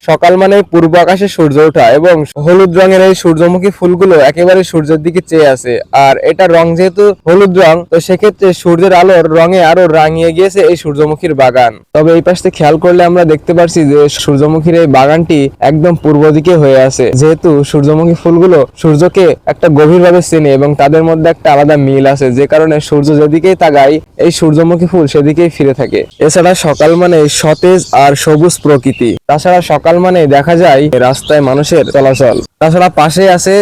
সকাল মানে পূর্ব আকাশে সূর্য ওঠা এবং হলুদ রঙের এই সূর্যমুখী ফুলগুলো একেবারে সূর্যের দিকে চেয়ে আছে। আর এটার রং যেহেতু হলুদ রং, তো সেক্ষেত্রে সূর্যের আলোর রঙে আরো রাঙিয়ে গিয়েছে এই সূর্যমুখীর বাগান। তবে এই পাশে খেয়াল করলে আমরা দেখতে পাচ্ছি যে সূর্যমুখীর এই বাগানটি একদম পূর্ব দিকে হয়ে আছে, যেহেতু সূর্যমুখী ফুলগুলো সূর্যকে একটা গভীরভাবে চেনে এবং তাদের মধ্যে একটা আলাদা মিল আছে, যে কারণে সূর্য যেদিকেই তাকায় এই সূর্যমুখী ফুল সেদিকেই ফিরে থাকে। এছাড়া সকাল মানে সতেজ আর সবুজ প্রকৃতি। তাছাড়া সকাল মানে দেখা যায় রাস্তায় মানুষের চলাচল। তাছাড়া পাশে আছে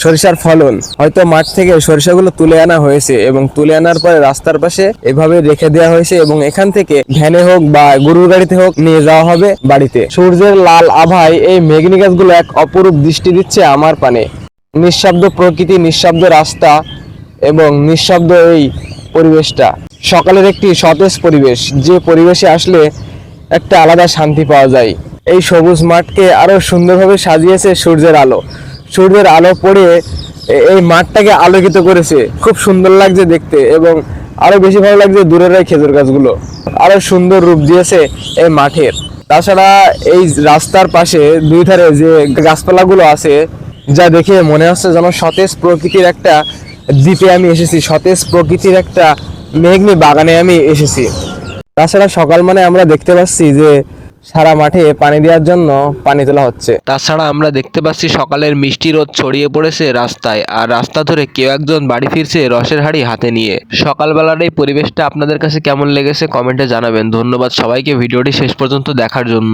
সরিষার ফলন। হয়তো মাঠ থেকে সরিষাগুলো তুলে আনা হয়েছে এবং তুলে আনার পরে রাস্তার পাশে এভাবে রেখে দেওয়া হয়েছে এবং এখান থেকে ভ্যানে হোক বা গরুর গাড়িতে হোক নিয়ে যাওয়া হবে বাড়িতে। সূর্যের লাল আভায় এই মেঘনি গাছগুলো এক অপরূপ দৃষ্টি দিচ্ছে আমার পানে। নিঃশব্দ প্রকৃতি, নিঃশব্দ রাস্তা এবং নিঃশব্দ এই পরিবেশটা সকালের একটি সতেজ পরিবেশ, যে পরিবেশে আসলে একটা আলাদা শান্তি পাওয়া যায়। এই সবুজ মাঠকে আরো সুন্দরভাবে সাজিয়েছে সূর্যের আলো। সূর্যের আলো পড়ে এই মাঠটাকে আলোকিত করেছে, খুব সুন্দর লাগছে দেখতে এবং আরো বেশি ভালো লাগছে দূরের এই খেজুর গাছগুলো, আরো সুন্দর রূপ দিয়েছে এই মাঠের। তাছাড়া এই রাস্তার পাশে দুই ধারে যে গাছপালাগুলো আছে, যা দেখে মনে হচ্ছে যেন সতেজ প্রকৃতির একটা দ্বীপে আমি এসেছি, সতেজ প্রকৃতির একটা মেঘনি বাগানে আমি এসেছি। তাছাড়া সকাল মানে আমরা দেখতে পাচ্ছি যে সারা মাঠে পানি দেওয়ার জন্য পানি তোলা হচ্ছে। তাছাড়া আমরা দেখতে পাচ্ছি সকালের মিষ্টি রোদ ছড়িয়ে পড়েছে রাস্তায়, আর রাস্তা ধরে কেউ একজন বাড়ি ফিরছে রসের হাঁড়ি হাতে নিয়ে। সকালবেলার এই পরিবেশটা আপনাদের কাছে কেমন লেগেছে কমেন্টে জানাবেন। ধন্যবাদ সবাইকে ভিডিওটি শেষ পর্যন্ত দেখার জন্য।